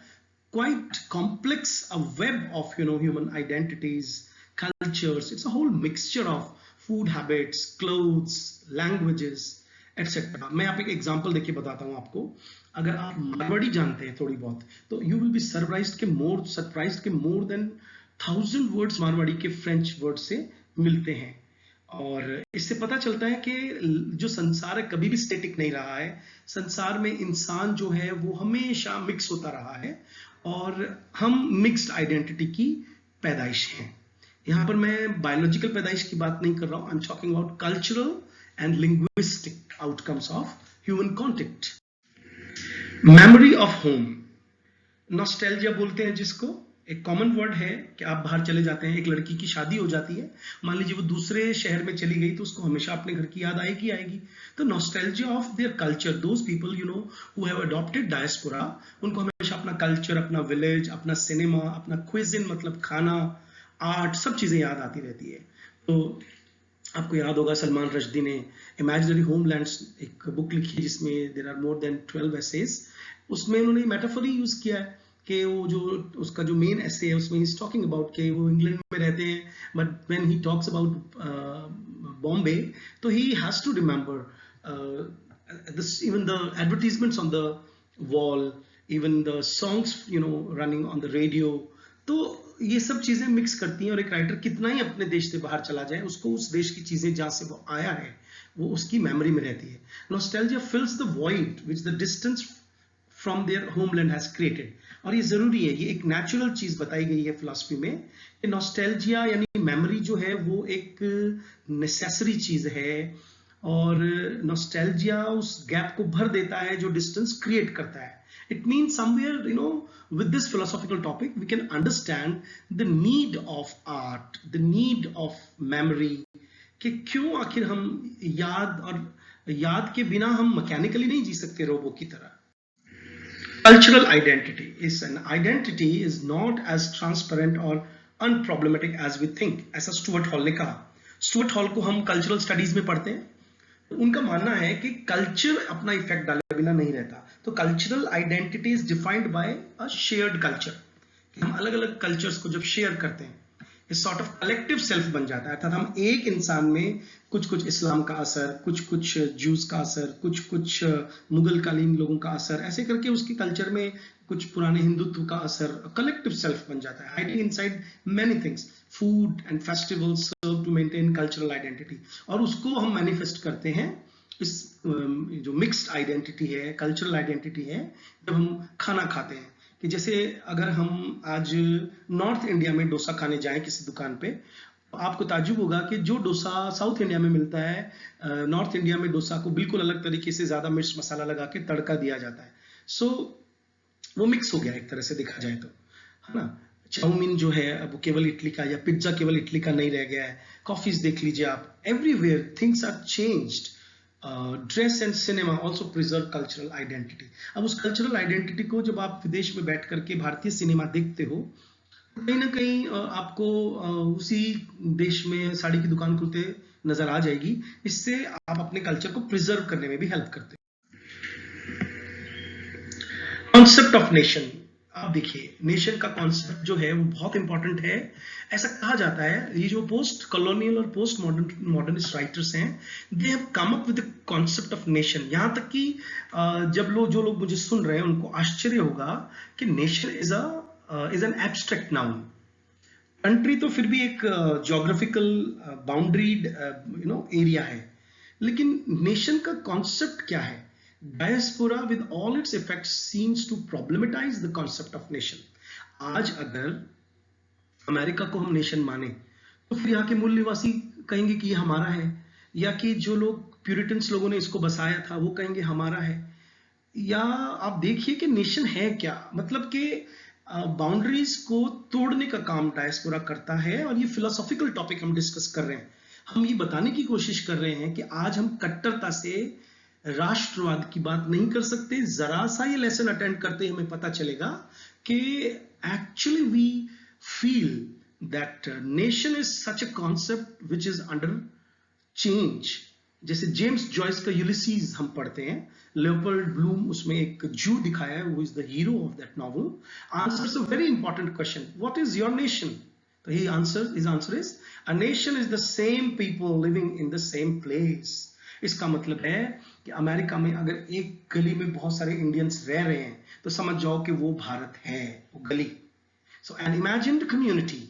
Speaker 1: quite complex, a web of human identities, cultures. It's a whole mixture of food habits, clothes, languages, etc. मैं आप एक example देके बताता हूँ आपको। अगर आप मारवाड़ी जानते हैं थोड़ी बहुत, तो यू विल बी सरप्राइज्ड के मोर देन 1000 वर्ड्स मारवाड़ी के फ्रेंच वर्ड से मिलते हैं। और इससे पता चलता है कि जो संसार है कभी भी स्टेटिक नहीं रहा है। संसार में इंसान जो है वो हमेशा मिक्स होता रहा है और हम मिक्स्ड आइडेंटिटी की पैदाइश हैं। यहाँ पर मैं बायोलॉजिकल पैदाइश की बात नहीं कर रहा हूँ, I am talking about cultural and linguistic outcomes of human contact. Memory of home, nostalgia बोलते हैं जिसको, एक कॉमन वर्ड है कि आप बाहर चले जाते हैं, एक लड़की की शादी हो जाती है, मान लीजिए वो दूसरे शहर में चली गई तो उसको हमेशा अपने घर की याद आएगी आएगी। तो nostalgia of their culture, those people you know who have adopted diaspora, उनको हमेशा अपना कल्चर, अपना विलेज, अपना सिनेमा, अपना क्विजिन मतलब खाना, आर्ट, सब चीजें याद आती रहती है। तो आपको याद होगा सलमान रश्दी ने इमेजिनरी होमलैंड्स एक बुक लिखी है जिसमें there are more than 12 essays, उसमें उन्होंने मेटाफर यूज किया है कि वो जो उसका जो मेन एसे है उसमें इज टॉकिंग अबाउट कि वो इंग्लैंड में रहते हैं, but when he talks about Bombay तो he has to remember this, even the advertisements on the wall, even the songs you know running on the radio. तो ये सब चीजें मिक्स करती हैं और एक राइटर कितना ही अपने देश से बाहर चला जाए उसको उस देश की चीजें जहां से वो आया है वो उसकी मेमोरी में रहती है। Nostalgia fills the void which the distance from their homeland has created. और ये जरूरी है, ये एक नेचुरल चीज बताई गई है फिलॉसफी में कि नॉस्टैल्जिया यानी मेमोरी जो है वो एक नेसेसरी चीज है और नॉस्टैल्जिया उस गैप को भर देता है जो डिस्टेंस क्रिएट करता है। It means somewhere, you know, with this philosophical topic, we can understand the need of art, the need of memory, कि क्यों आखिर हम याद और याद के बिना हम मैकेनिकली नहीं जी सकते रोबो की तरह। Cultural identity is an identity is not as transparent or unproblematic as we think, ऐसा स्टुअर्ट हॉल ने कहा। स्टुअर्ट हॉल को हम कल्चरल स्टडीज में पढ़ते हैं, उनका मानना है कि कल्चर अपना इफेक्ट डाले बिना नहीं रहता। तो cultural identity is defined by a shared culture, हम अलग अलग कल्चर्स को जब शेयर करते हैं इस सॉर्ट ऑफ कलेक्टिव सेल्फ बन जाता है, अर्थात हम एक इंसान में कुछ कुछ इस्लाम का असर, कुछ कुछ जूस का असर, कुछ कुछ मुगल कालीन लोगों का असर, ऐसे करके उसके कल्चर में कुछ पुराने हिंदुत्व का असर, कलेक्टिव सेल्फ बन जाता है, hiding inside many things. Food and festivals serve to maintain cultural identity, और उसको हम मैनिफेस्ट करते हैं इस जो मिक्स्ड आइडेंटिटी है, कल्चरल आइडेंटिटी है, जब हम खाना खाते हैं। कि जैसे अगर हम आज नॉर्थ इंडिया में डोसा खाने जाएं किसी दुकान पे, आपको ताज्जुब होगा कि जो डोसा साउथ इंडिया में मिलता है, नॉर्थ इंडिया में डोसा को बिल्कुल अलग तरीके से ज्यादा मिर्च मसाला लगा के तड़का दिया जाता है। सो वो मिक्स हो गया एक तरह से देखा जाए तो, है ना। चाउमीन जो है अब केवल इटली का, या पिज्जा केवल इटली का नहीं रह गया है। कॉफीज देख लीजिए आप, everywhere things are changed. Dress and cinema also preserve cultural identity. अब उस कल्चरल आइडेंटिटी को जब आप विदेश में बैठ करके भारतीय सिनेमा देखते हो, कहीं ना कहीं आपको उसी देश में साड़ी की दुकान खुलते नजर आ जाएगी। इससे आप अपने कल्चर को प्रिजर्व करने में भी हेल्प करते हो। कॉन्सेप्ट ऑफ नेशन, आप देखिए नेशन का कॉन्सेप्ट जो है वो बहुत इंपॉर्टेंट है। ऐसा कहा जाता है, ये जो पोस्ट कॉलोनियल और पोस्ट मॉडर्निस्ट राइटर्स हैं, they have come up with the concept of nation. यहां तक कि जब जो लोग मुझे सुन रहे हैं उनको आश्चर्य होगा कि nation is an abstract noun. Country तो फिर भी एक ज्योग्राफिकल बाउंड्रीड एरिया है, लेकिन नेशन का कॉन्सेप्ट क्या है? Diaspora with all its effects seems to problematize the concept of nation. आज अगर अमेरिका को हम नेशन माने तो फिर यहाँ के मूल निवासी कहेंगे कि ये हमारा है, या कि जो लोग प्यूरिटन्स लोगों ने इसको बसाया था वो कहेंगे हमारा है। या आप देखिए कि नेशन है क्या, मतलब कि बाउंड्रीज को तोड़ने का काम डायस्पोरा करता है। और ये फिलोसॉफिकल टॉपिक हम डिस्कस कर रहे हैं, हम ये बताने की कोशिश कर रहे हैं कि आज हम कट्टरता से राष्ट्रवाद की बात नहीं कर सकते। जरा सा ये लेसन अटेंड करते हमें पता चलेगा कि actually we feel that nation is such a concept which is under change. जैसे जेम्स जॉयस का यूलिसीज हम पढ़ते हैं, लियोपोल्ड ब्लूम उसमें एक जू दिखाया है, वो is the hero of that novel, answers a very important question, what is your nation? तो he answer is a nation is the same people living in the same place. इसका मतलब है कि अमेरिका में अगर एक गली में बहुत सारे इंडियंस रह रहे हैं तो समझ जाओ कि वो भारत है, वो गली। So an imagined community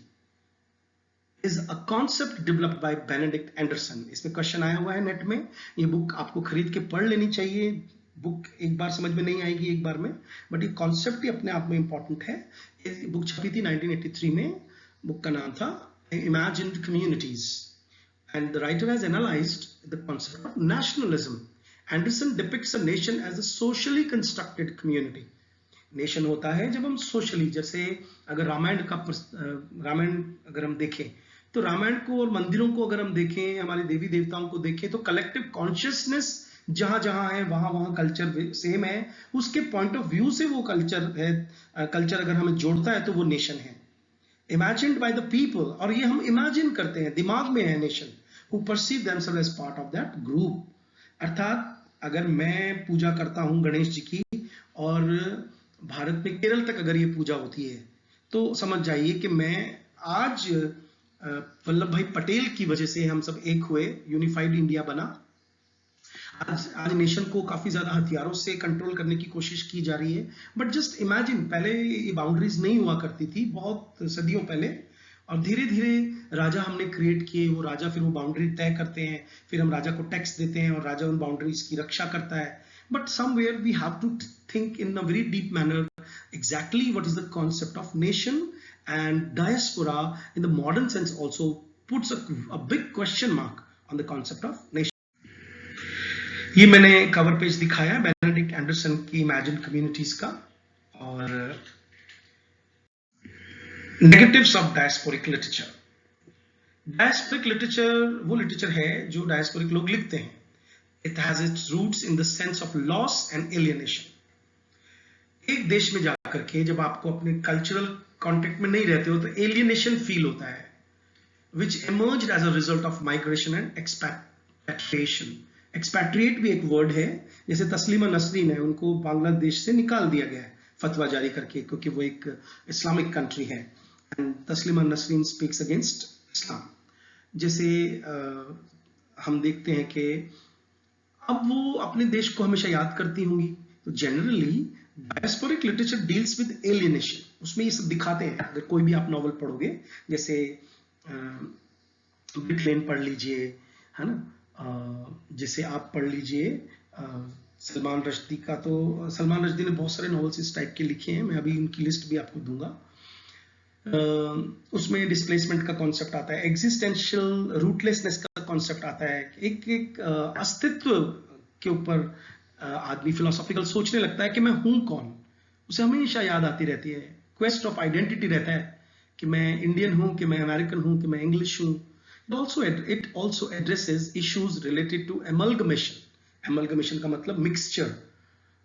Speaker 1: is a concept developed by Benedict Anderson. इसमें क्वेश्चन आया हुआ है नेट में, ये बुक आपको खरीद के पढ़ लेनी चाहिए। बुक एक बार समझ में नहीं आएगी एक बार में, बट ये कॉन्सेप्ट ही अपने आप में इंपॉर्टेंट है। ये बुक छपी थी 1983 में। बुक का नाम था imagined communities, and the writer has analysed the concept of nationalism. Anderson depicts a nation as a socially constructed community. Nation होता है जब हम सोशली, जैसे अगर रामायण अगर हम देखें तो रामायण को और मंदिरों को अगर हम देखें, हमारे देवी देवताओं को देखें, तो कलेक्टिव कॉन्शियसनेस जहां जहां है वहां वहां कल्चर सेम है। उसके पॉइंट ऑफ व्यू से वो कल्चर है। कल्चर अगर हमें जोड़ता है तो वो नेशन है। इमेजिन्ड बाय द पीपल, और ये हम इमेजिन करते हैं, दिमाग में है nation, who perceive themselves as part of that group. अर्थात अगर मैं पूजा करता हूं गणेश जी की, और भारत में केरल तक अगर ये पूजा होती है, तो समझ जाइए कि मैं आज वल्लभ भाई पटेल की वजह से हम सब एक हुए, यूनिफाइड इंडिया बना। आज नेशन को काफी ज्यादा हथियारों से कंट्रोल करने की कोशिश की जा रही है, बट जस्ट इमेजिन, पहले ये बाउंड्रीज नहीं हुआ करती थी, बहुत सदियों पहले, और धीरे धीरे राजा हमने क्रिएट किए। वो राजा फिर वो बाउंड्री तय करते हैं, फिर हम राजा को टैक्स देते हैं और राजा उन बाउंड्रीज की रक्षा करता है। But somewhere we have to think in a very deep manner exactly what is the concept of nation, and diaspora in the modern sense also puts a big question mark on the concept of nation. ये मैंने cover page दिखाया Benedict Anderson की imagine communities का। और negatives of diasporic literature. Diasporic literature वो literature है जो diasporic लोग लिखते हैं। It has its roots in the sense of loss and alienation. एक देश में जाकर के जब आपको अपने कल्चरल कॉन्टेक्ट में नहीं रहते हो तो एलियनेशन फील होता है, which emerged as a result of migration and expatriation. Expatriate भी एक वर्ड है, जैसे तस्लीमा नसरीन है, उनको बांग्लादेश से निकाल दिया गया है फतवा जारी करके, क्योंकि वो एक इस्लामिक कंट्री है, and Taslima Nasrin speaks against Islam. जैसे हम देखते हैं कि अब वो अपने देश को हमेशा याद करती होंगी। तो generally diasporic literature deals with alienation, उसमें ये सब दिखाते हैं। अगर कोई भी आप नॉवल पढ़ोगे, जैसे ब्रिक लेन पढ़ लीजिए, है ना, जैसे आप पढ़ लीजिए सलमान रश्दी का, तो सलमान रश्दी ने बहुत सारे नॉवेल्स इस टाइप के लिखे हैं, मैं अभी उनकी लिस्ट भी आपको दूंगा। उसमें डिस्प्लेसमेंट का कॉन्सेप्ट आता है, एग्जिस्टेंशियल रूटलेसनेस का कॉन्सेप्ट आता है, एक अस्तित्व के ऊपर आदमी फिलोसॉफिकल सोचने लगता है कि मैं हूं कौन, उसे हमेशा याद आती रहती है। क्वेस्ट ऑफ आइडेंटिटी रहता है कि मैं इंडियन हूं, कि मैं अमेरिकन हूं, कि मैं इंग्लिश हूं। It also addresses issues related to amalgamation. Amalgamation का मतलब मिक्सचर,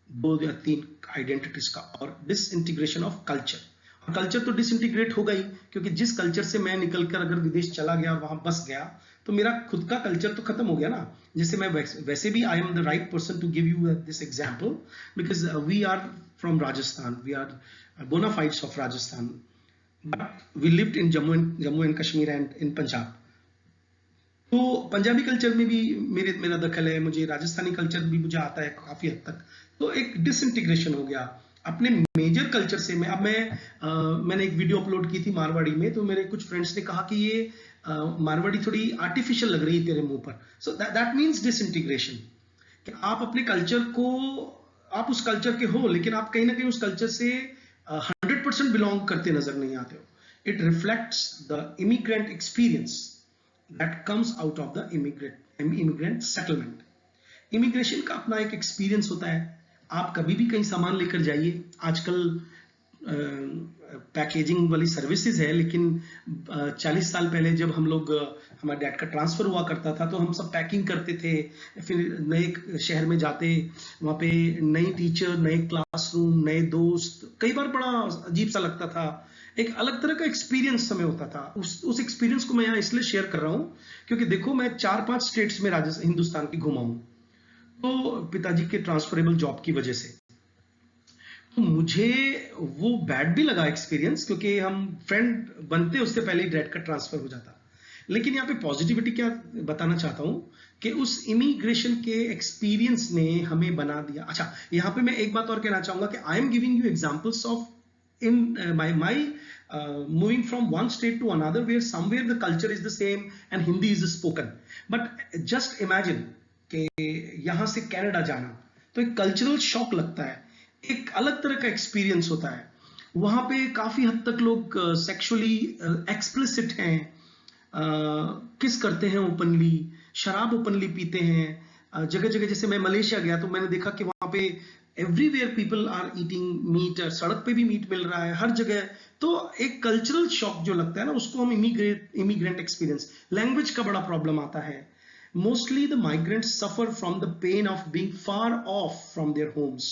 Speaker 1: 2 या 3 आइडेंटिटीज का, और डिसइंटीग्रेशन ऑफ कल्चर। और कल्चर तो डिसइंटीग्रेट होगा ही, क्योंकि जिस कल्चर से मैं निकलकर अगर विदेश चला गया और वहां बस गया, तो मेरा खुद का कल्चर तो खत्म हो गया ना। जैसे मैं वैसे भी I am the right person to give you this example, because we are from Rajasthan, we are bonafides of Rajasthan, but we lived in Jammu and Kashmir and in Punjab. तो पंजाबी कल्चर में भी मेरा दखल है, मुझे राजस्थानी कल्चर भी मुझे आता है काफी हद तक। तो एक डिसइंटीग्रेशन हो गया अपने मेजर कल्चर से। मैंने एक वीडियो अपलोड की थी मारवाड़ी में, तो मेरे कुछ फ्रेंड्स ने कहा कि ये मारवाड़ी थोड़ी आर्टिफिशियल लग रही है तेरे मुंह पर। सो दैट मीन्स डिसइंटीग्रेशन, कि आप अपने कल्चर को, आप उस कल्चर के हो, लेकिन आप कहीं ना कहीं उस कल्चर से 100% बिलोंग करते नजर नहीं आते हो। It reflects the immigrant experience that comes out of the immigrant settlement. Immigration का अपना एक एक्सपीरियंस होता है। आप कभी भी कहीं सामान लेकर जाइए, आजकल पैकेजिंग वाली सर्विसेज है, लेकिन 40 साल पहले जब हम लोग, हमारे डैड का ट्रांसफर हुआ करता था, तो हम सब पैकिंग करते थे, फिर नए शहर में जाते, वहाँ पे नई टीचर, नए क्लासरूम, नए दोस्त, कई बार बड़ा अजीब सा लगता था। एक अलग तरह का एक्सपीरियंस हमें होता था। उस एक्सपीरियंस को मैं यहाँ इसलिए शेयर कर रहा हूँ क्योंकि देखो, मैं 4-5 स्टेट्स में हिंदुस्तान की घुमा हूँ, तो पिताजी के ट्रांसफरेबल जॉब की वजह से। तो मुझे वो बैड भी लगा एक्सपीरियंस, क्योंकि हम फ्रेंड बनते उससे पहले ही डैड का ट्रांसफर हो जाता। लेकिन यहाँ पे पॉजिटिविटी क्या बताना चाहता हूँ कि उस इमिग्रेशन के एक्सपीरियंस ने हमें बना दिया। अच्छा, यहाँ पे मैं एक बात और कहना चाहूंगा कि I am giving you examples of in my moving from one state to another where somewhere the culture is the same and Hindi is spoken. But just imagine कि यहाँ से कनाडा जाना तो एक कल्चरल शॉक लगता है, एक अलग तरह का एक्सपीरियंस होता है। वहां पे काफी हद तक लोग सेक्सुअली एक्सप्लिसिट हैं, किस करते हैं ओपनली, शराब ओपनली पीते हैं। जगह जगह जैसे मैं मलेशिया गया तो मैंने देखा कि वहां पे everywhere people are eating meat, सड़क पे भी मीट मिल रहा है हर जगह। तो एक कल्चरल शॉक जो लगता है ना, उसको हम इमिग्रेंट एक्सपीरियंस। लैंग्वेज का बड़ा प्रॉब्लम आता है। Mostly the migrants suffer from the pain of being far of from their homes,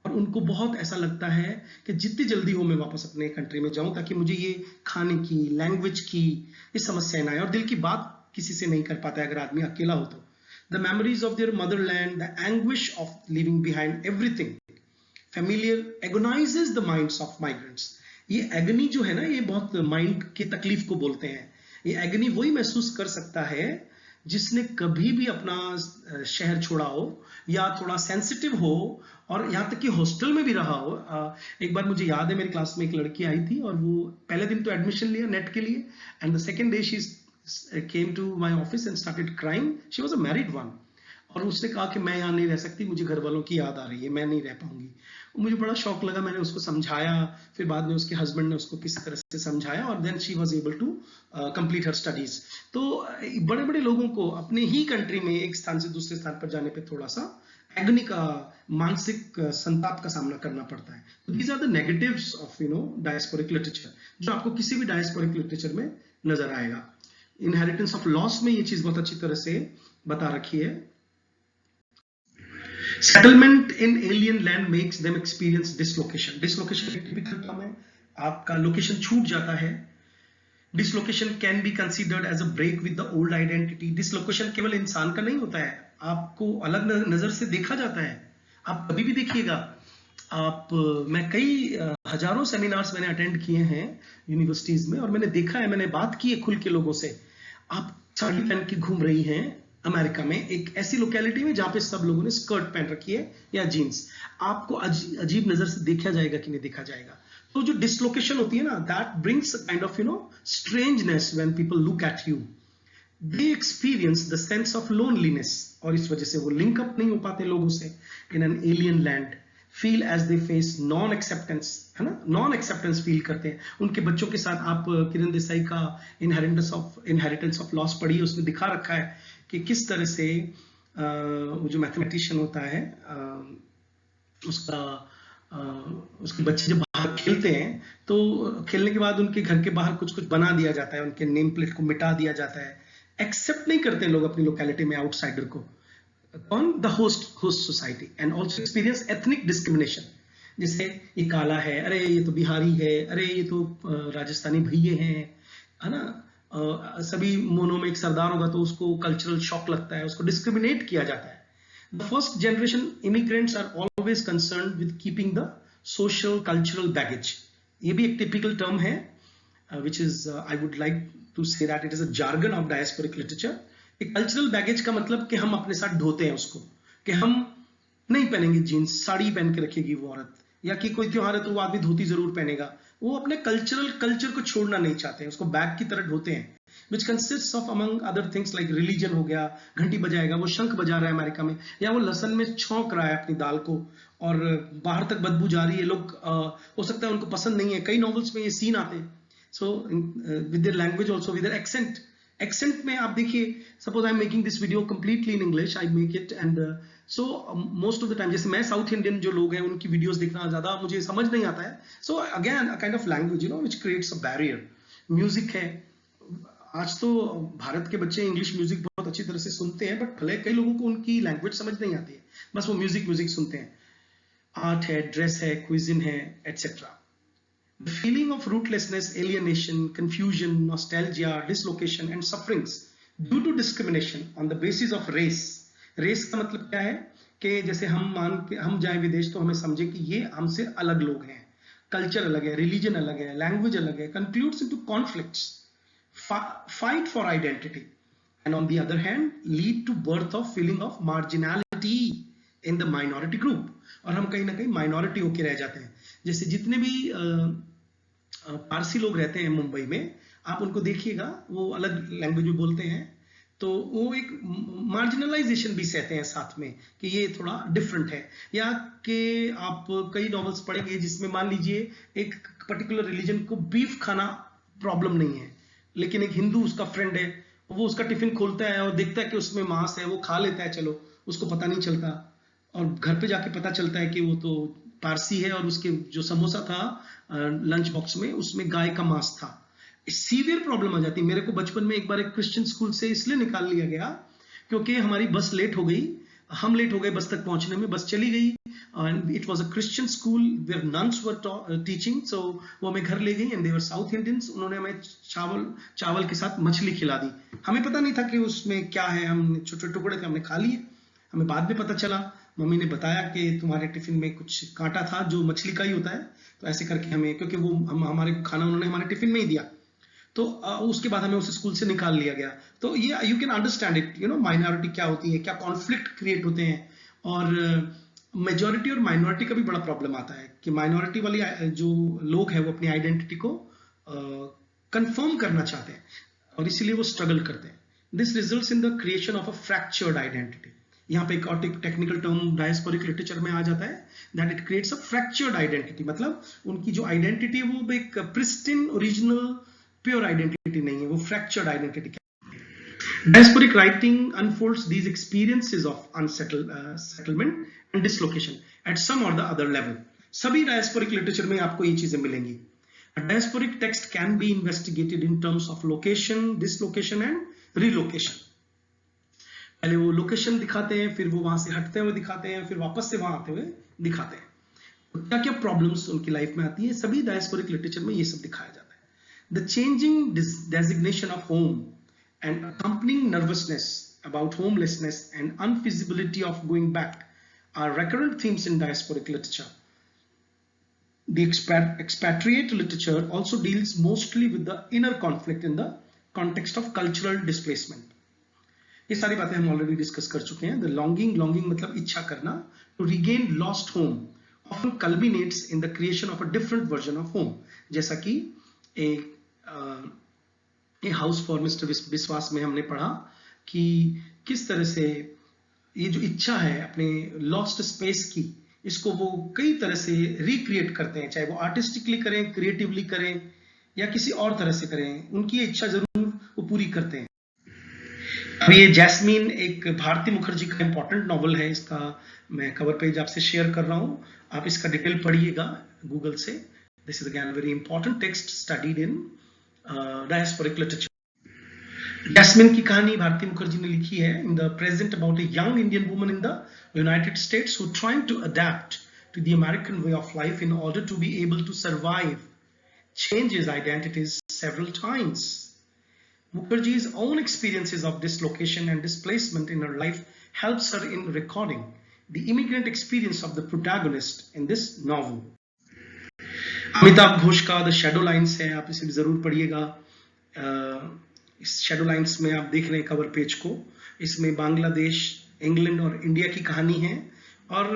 Speaker 1: और उनको बहुत ऐसा लगता है कि जितनी जल्दी हो मैं वापस अपने कंट्री में जाऊं, ताकि मुझे ये खाने की, लैंग्वेज की ये समस्याएं ना आए। और दिल की बात किसी से नहीं कर पाता है अगर आदमी अकेला हो तो। The memories of their motherland, the anguish of living behind everything familiar agonises the minds of migrants. ये एगनी जो है ना, ये बहुत माइंड की तकलीफ को बोलते हैं। ये एगनी वही महसूस कर सकता है जिसने कभी भी अपना शहर छोड़ा हो या थोड़ा सेंसिटिव हो, और यहाँ तक कि हॉस्टल में भी रहा हो। एक बार मुझे याद है, मेरी क्लास में एक लड़की आई थी और वो पहले दिन तो एडमिशन लिया नेट के लिए, and the second day she came to my office and started crying. She was a married one, और उसने कहा कि मैं यहाँ नहीं रह सकती, मुझे घर वालों की याद आ रही है, मैं नहीं रह पाऊंगी। मुझे बड़ा शौक लगा, मैंने उसको समझाया, फिर बाद में उसके हस्बैंड ने उसको किसी तरह से समझाया, और then she was able to complete her studies. तो बड़े बड़े लोगों को अपने ही कंट्री में एक स्थान से दूसरे स्थान पर जाने पे थोड़ा सा एग्नी का, मानसिक संताप का सामना करना पड़ता है। तो these are the negatives of diasporic literature, जो आपको किसी भी डायस्पोरिक लिटरेचर में नजर आएगा। इनहेरिटेंस ऑफ लॉस में ये चीज बहुत अच्छी तरह से बता रखी है। Settlement in alien land makes them experience dislocation. Dislocation एक टिपिकल टर्म है, आपका लोकेशन छूट जाता है। Dislocation can be considered as a break with the old identity. Dislocation केवल इंसान का नहीं होता है, आपको अलग नजर से देखा जाता है। आप कभी भी देखिएगा, मैं कई हजारों सेमिनार्स मैंने अटेंड किए हैं यूनिवर्सिटीज में, और मैंने देखा है, मैंने बात की है खुल के लोगों से। आप साड़ी पहन के घूम रही हैं अमेरिका में, एक ऐसी लोकेलिटी में जहां पे सब लोगों ने स्कर्ट पहन रखी है या जीन्स, आपको अजीब नजर से देखा जाएगा कि नहीं देखा जाएगा। तो जो डिसलोकेशन होती है ना, that brings kind of strangeness when people look at you. They experience the sense of loneliness, और इस वजह से वो लिंक अप नहीं हो पाते लोगों से in an alien land. Feel as they face non acceptance, है ना, नॉन एक्सेप्टेंस फील करते हैं। उनके बच्चों के साथ आप किरण देसाई का इनहेरिटेंस ऑफ लॉस पढ़िए, उसमें दिखा रखा है कि किस तरह से वो जो मैथमेटिशियन होता है, उसके बच्चे जब बाहर खेलते हैं तो खेलने के बाद उनके घर के बाहर कुछ कुछ बना दिया जाता है, उनके नेम प्लेट को मिटा दिया जाता है। एक्सेप्ट नहीं करते लोग अपनी लोकेलिटी में आउटसाइडर को, on the host society, and also experience ethnic discrimination. जैसे ये काला है, अरे ये तो बिहारी है, अरे ये तो राजस्थानी भैये हैं, है ना। सभी मोनों में एक सरदार होगा तो उसको कल्चरल शॉक लगता है, उसको डिस्क्रिमिनेट किया जाता है। The first generation immigrants are always concern with keeping the social cultural baggage. ये भी एक टिपिकल टर्म है, which is I would like to say that it is a jargon of diasporic literature। एक cultural baggage का मतलब कि हम अपने साथ ढोते हैं उसको, कि हम नहीं पहनेंगे जीन्स, साड़ी पहन के रखेगी वो औरत, या कि कोई त्योहार है तो वो आदमी धोती जरूर पहनेगा। वो अपने कल्चर को छोड़ना नहीं चाहते हैं, उसको बैग की तरह ढोते हैं। Which consist of among other things like religion हो गया, घंटी बजाएगा, वो शंख बजा रहा है अमेरिका में, या वो लहसन में छौंक रहा है अपनी दाल को और बाहर तक बदबू जा रही है। लोग हो सकता है उनको पसंद नहीं है, कई नॉवेल्स में ये सीन आते हैं। So with their language also, with their accent में आप देखिए, suppose I am making this video completely in English, I make it, and so most of the time, जैसे मैं साउथ इंडियन जो लोग हैं उनकी वीडियोस देखना ज्यादा मुझे समझ नहीं आता है। So again a kind of language which creates a barrier. Music है, आज तो भारत के बच्चे इंग्लिश म्यूजिक बहुत अच्छी तरह से सुनते हैं, बट भले कई लोगों को उनकी लैंग्वेज समझ नहीं आती है, बस वो म्यूजिक सुनते हैं। आर्ट है, ड्रेस है, क्विजिन है, etcetera. The feeling of rootlessness, alienation, confusion, nostalgia, dislocation and sufferings due to discrimination on the basis of race। race का मतलब क्या है कि जैसे हम जाएं विदेश तो हमें समझे कि ये हमसे अलग लोग हैं, कल्चर अलग है, रिलीजन अलग है, लैंग्वेज अलग है, concludes into conflicts, fight for identity, and on the other hand lead to birth of feeling of marginality in the minority group। और हम कहीं ना कहीं माइनॉरिटी होके रह जाते हैं। जैसे जितने भी पारसी लोग रहते हैं मुंबई में, आप उनको देखिएगा, वो अलग लैंग्वेज में बोलते हैं, तो वो एक मार्जिनलाइजेशन भी सहते हैं साथ में कि ये थोड़ा डिफरेंट है। या कि आप कई नॉवेल्स पढ़ेंगे जिसमें मान लीजिए एक पर्टिकुलर रिलीजन को बीफ खाना प्रॉब्लम नहीं है, लेकिन एक हिंदू उसका फ्रेंड है, वो उसका टिफिन खोलता है और देखता है कि उसमें मांस है, वो खा लेता है, चलो उसको पता नहीं चलता, और घर पे जाके पता चलता है कि वो तो पारसी है और उसके जो समोसा था लंच बॉक्स में उसमें गाय का मांस था। सीवियर प्रॉब्लम आ जाती है। मेरे को बचपन में एक बार एक क्रिश्चियन स्कूल से इसलिए निकाल लिया गया क्योंकि हमारी बस लेट हो गई, हम लेट हो गए बस तक पहुंचने में, बस चली गई, and it was a Christian school where nuns were teaching, so वो हमें घर ले गई, and they were South Indians. उन्होंने हमें चावल के साथ मछली खिला दी, हमें पता नहीं था कि उसमें क्या है, हम छोटे छोटे टुकड़े थे, हमने खा लिए। हमें बाद में पता चला, मम्मी ने बताया कि तुम्हारे टिफिन में कुछ कांटा था जो मछली का ही होता है, तो ऐसे करके हमें, क्योंकि वो हमारे खाना उन्होंने हमारे टिफिन में ही दिया, तो उसके बाद हमें उस स्कूल से निकाल लिया गया। तो ये you can understand it, you know minority क्या होती है, क्या कॉन्फ्लिक्ट क्रिएट होते हैं, और मेजॉरिटी और माइनॉरिटी का भी बड़ा प्रॉब्लम आता है कि माइनॉरिटी वाली जो लोग हैं वो अपनी आइडेंटिटी को कंफर्म करना चाहते हैं और इसीलिए वो स्ट्रगल करते हैं। This results in the creation of a fractured identity. यहाँ पे एक और टेक्निकल टर्म डायस्पोरिक लिटरेचर में आ जाता है, that it creates a fractured identity, मतलब उनकी जो आइडेंटिटी है वो एक प्रिस्टिन ओरिजिनल प्योर आइडेंटिटी नहीं है, वो fractured identity. Diasporic writing unfolds these experiences of settlement and dislocation at some or the other level. सभी diasporic literature में आपको ये चीजें मिलेंगी। A diasporic text can be investigated in terms of location, dislocation and relocation. पहले वो location दिखाते हैं, फिर वो वहां से हटते हुए दिखाते हैं, फिर वापस से वहां आते हुए दिखाते हैं। क्या क्या प्रॉब्लम्स उनकी लाइफ में आती है, सभी डायस्पोरिक लिटरेचर में ये सब दिखाया जाता है। The changing designation of home and accompanying nervousness about homelessness and unfeasibility of going back are recurrent themes in diasporic literature. The expatriate literature also deals mostly with the inner conflict in the context of cultural displacement. ये सारी बातें हम already discuss कर चुके हैं। The longing मतलब इच्छा करना, to regain lost home often culminates in the creation of a different version of home. जैसा कि एक हाउस फॉर मिस्टर विश्वास में हमने पढ़ा कि किस तरह से ये जो इच्छा है अपने लॉस्ट स्पेस की, इसको वो कई तरह से रिक्रिएट करते हैं, चाहे वो आर्टिस्टिकली करें, क्रिएटिवली करें या किसी और तरह से करें, उनकी इच्छा जरूर वो पूरी करते हैं। अभी ये जैस्मीन एक भारती मुखर्जी का इंपॉर्टेंट नॉवल है, इसका मैं कवर पेज आपसे शेयर कर रहा हूँ, आप इसका डिटेल पढ़िएगा गूगल से। This is again very important text studied in diasporic literature. Jasmine की कहानी भारती मुखर्जी ने लिखी है in the present about a young Indian woman in the United States who trying to adapt to the American way of life in order to be able to survive, changes identities several times. Mukherjee's own experiences of dislocation and displacement in her life helps her in recording the immigrant experience of the protagonist in this novel. Amitabh Ghosh का the shadow lines है, आप इसे भी जरूर पढ़िएगा। इस shadow lines में आप देख रहे हैं कवर पेज को, इसमें बांग्लादेश, इंग्लैंड और इंडिया की कहानी है, और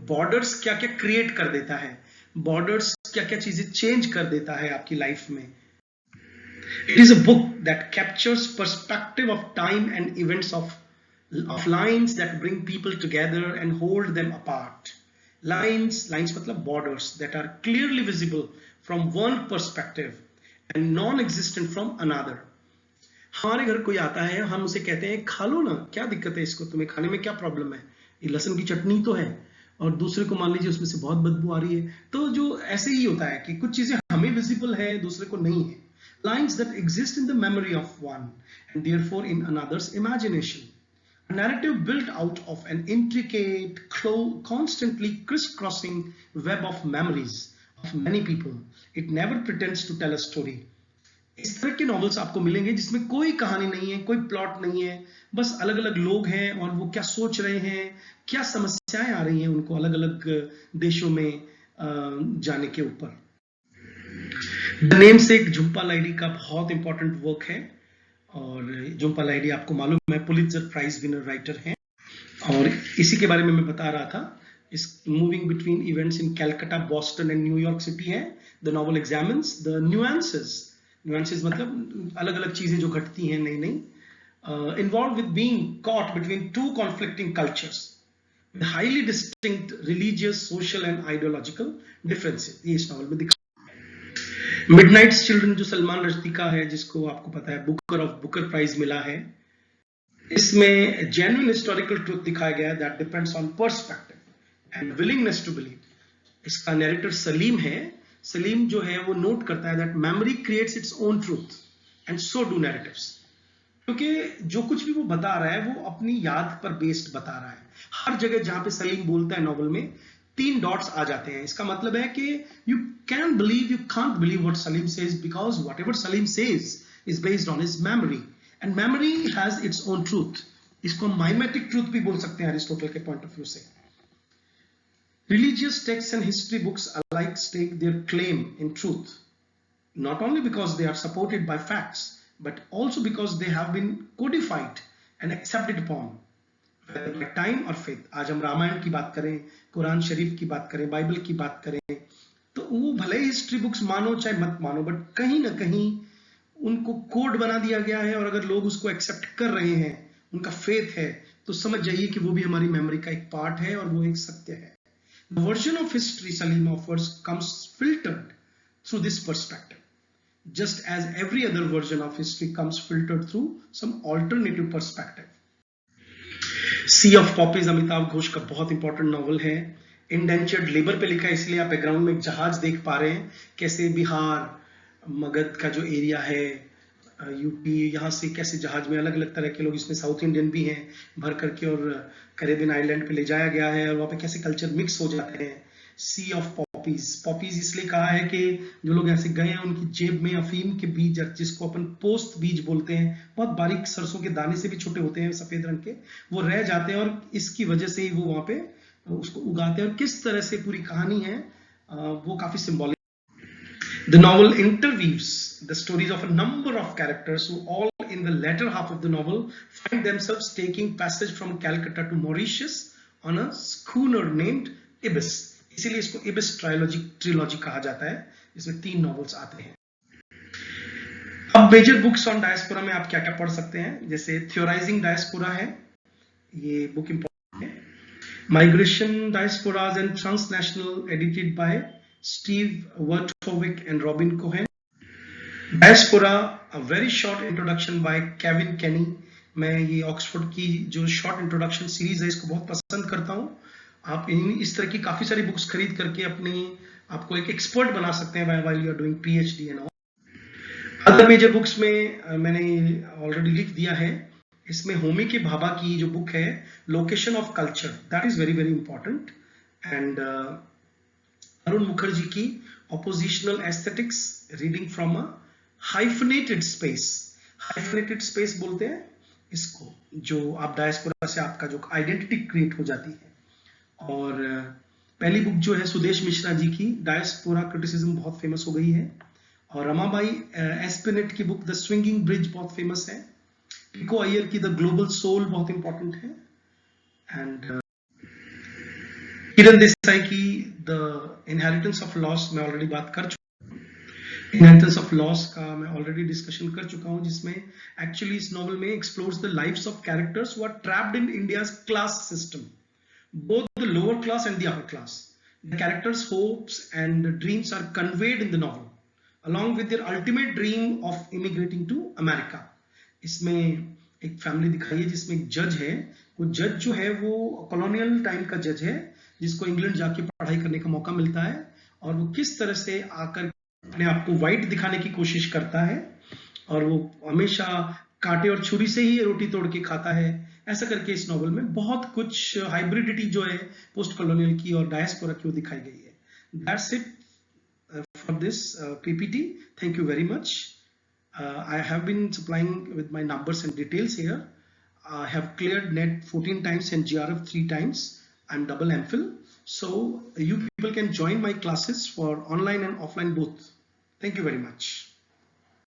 Speaker 1: बॉर्डर्स क्या क्या क्रिएट कर देता है, बॉर्डर्स क्या क्या चीजें चेंज कर देता है आपकी लाइफ में। It is a book that captures perspective of time and events of lines that bring people together and hold them apart. Lines मतलब borders that are clearly visible from one perspective and non-existent from another. हमारे घर कोई आता है, हम उसे कहते हैं खा लो ना, क्या दिक्कत है इसको, तुम्हें खाने में क्या प्रॉब्लम है, ये लहसुन की चटनी तो है, और दूसरे को मान लीजिए उसमें से बहुत बदबू आ रही है। तो जो ऐसे ही होता है कि कुछ चीजें हमें विजिबल है, दूसरे को नहीं है। Lines that exist in the memory of one and therefore in another's imagination. A narrative built out of an intricate, constantly crisscrossing web of memories of many people. It never pretends to tell a story. इस तरह के novels आपको मिलेंगे जिसमें कोई कहानी नहीं है, कोई प्लॉट नहीं है, बस अलग अलग लोग हैं और वो क्या सोच रहे हैं, क्या समस्याएं आ रही हैं उनको अलग अलग देशों में जाने के ऊपर। द नेमसेक झुम्पा लाहिड़ी का बहुत इंपॉर्टेंट वर्क है, और झुम्पा लाहिड़ी आपको मालूम है पुलित्जर प्राइज विनर राइटर हैं, और इसी के बारे में मैं बता रहा था। is moving between events in Calcutta, Boston and New York City है. The novel examines the nuances मतलब अलग अलग चीजें जो घटती हैं नई नई, involved with being caught between two conflicting cultures with highly distinct religious, social and ideological differences. ये इस नॉवल में दिखा. मिडनाइट्स चिल्ड्रन जो सलमान रश्दी का है, जिसको आपको पता है बुकर प्राइज मिला है, इसमें जेन्युइन हिस्टोरिकल ट्रूथ दिखाया गया है that depends on perspective and willingness to believe. इसका नैरेटर सलीम है. सलीम जो है वो नोट करता है that memory creates its own truth and so do narratives. क्योंकि जो कुछ भी वो बता रहा है वो अपनी याद पर बेस्ड बता रहा है. हर जगह जहां पे सलीम बोलता है नॉवल में 3 डॉट्स आ जाते हैं. इसका मतलब है कि you can believe, you can't believe what Salim says because whatever Salim says is based on his memory and memory has its own truth. इसको हम माइमेटिक ट्रूथ भी बोल सकते हैं अरिस्टोटल के पॉइंट ऑफ व्यू से. Religious texts and history books alike stake their claim in truth, not only because they are supported by facts, but also because they have been codified and accepted upon, whether by time or faith. आज हम रामायण की बात करें, कुरान शरीफ की बात करें, Bible की बात करें, तो वो भले ही हिस्ट्री बुक्स मानो चाहे मत मानो, बट कहीं ना कहीं उनको कोड बना दिया गया है. और अगर लोग उसको एक्सेप्ट कर रहे हैं, उनका फेथ है, तो समझ जाइए कि वो भी हमारी मेमोरी का एक पार्ट है और वो एक सत्य है. The version of history Salim offers comes filtered through this perspective, just as every other version of history comes filtered through some alternative perspective. Sea of Poppies Amitabh Ghosh का बहुत इंपॉर्टेंट नॉवल है. इंडेंचर्ड लेबर पे लिखा है, इसलिए आप background में एक जहाज देख पा रहे हैं. कैसे बिहार, मगध का जो एरिया है, यूपी, यहाँ से कैसे जहाज में अलग अलग तरह के लोग, इसमें साउथ इंडियन भी हैं, भर करके और कैरेबियन आइलैंड पे ले जाया गया है और वहाँ पे कैसे कल्चर मिक्स हो जाते हैं. सी ऑफ पॉपीज, पॉपीज इसलिए कहा है कि जो लोग ऐसे गए हैं उनकी जेब में अफीम के बीज, जिसको अपन पोस्त बीज बोलते हैं, बहुत बारीक सरसों के दाने से भी छोटे होते हैं, सफेद रंग के, वो रह जाते हैं और इसकी वजह से ही वो वहाँ पे उसको उगाते हैं. और किस तरह से पूरी कहानी है वो काफी symbolic. The novel interweaves the stories of a number of characters who all in the latter half of the novel find themselves taking passage from Calcutta to Mauritius on a schooner named Ibis. इसीलिए इसको Ibis trilogy कहा जाता है. इसमें 3 novels आते हैं. अब major books on diaspora में आप क्या क्या पढ़ सकते हैं, जैसे थियोराइजिंग डायस्पोरा है, ये बुक इंपॉर्टेंट है. Migration diasporas and transnational, edited by Steve Werthovic and Robin Cohen. Diaspora, a very short introduction by Kevin Kenny. मैं ये ऑक्सफोर्ड की जो शॉर्ट इंट्रोडक्शन सीरीज है इसको बहुत पसंद करता हूँ. आप इस तरह की काफी सारी बुक्स खरीद करके आपको एक एक्सपर्ट बना सकते हैं while you are doing PhD and all. Other major books में मैंने ऑलरेडी लिख दिया है. इसमें होमी के भाभा की जो बुक है location of culture, that is very very important. And Arun Mukherjee की oppositional aesthetics, reading from a hyphenated space. Hyphenated space बोलते हैं इसको, जो आप डायस्पोरा से आपका जो आइडेंटिटी क्रिएट हो जाती है. और पहली बुक जो है सुदेश मिश्रा जी की डायस्पोरा क्रिटिसिज्म बहुत फेमस हो गई है. और रमाबाई एस्पिनेट की बुक द स्विंगिंग ब्रिज बहुत फेमस है. पिको अय्यर की द ग्लोबल सोल बहुत इंपॉर्टेंट है. एंड किरण देसाई की द इनहेरिटेंस ऑफ लॉस मैं ऑलरेडी बात कर चुका हूँ. इनहेरिटेंस ऑफ लॉस का मैं ऑलरेडी डिस्कशन कर चुका हूँ, जिसमें एक्चुअली इस नॉवल में explores the lives of characters who are trapped in India's class system, both the lower class and the upper class. The characters hopes and dreams are conveyed in the novel along with their ultimate dream of immigrating to America. इसमें एक family दिखाई है जिसमें एक जज है. वो जज जो है वो कॉलोनियल टाइम का जज है, जिसको इंग्लैंड जाके पढ़ाई करने का मौका मिलता है, और वो किस तरह से आकर अपने आप को वाइट दिखाने की कोशिश करता है, और वो हमेशा कांटे और छुरी से ही रोटी तोड़ के खाता है. ऐसा करके इस नॉवल में बहुत कुछ हाइब्रिडिटी जो है पोस्ट कॉलोनियल की और डायस्पोरा की वो दिखाई गई है. That's it for this PPT. Thank you very much. I have been supplying with my numbers and details here. I have cleared NET 14 times and GRF 3 times. I'm double MPhil. So you people can join my classes for online and offline both. Thank you very much.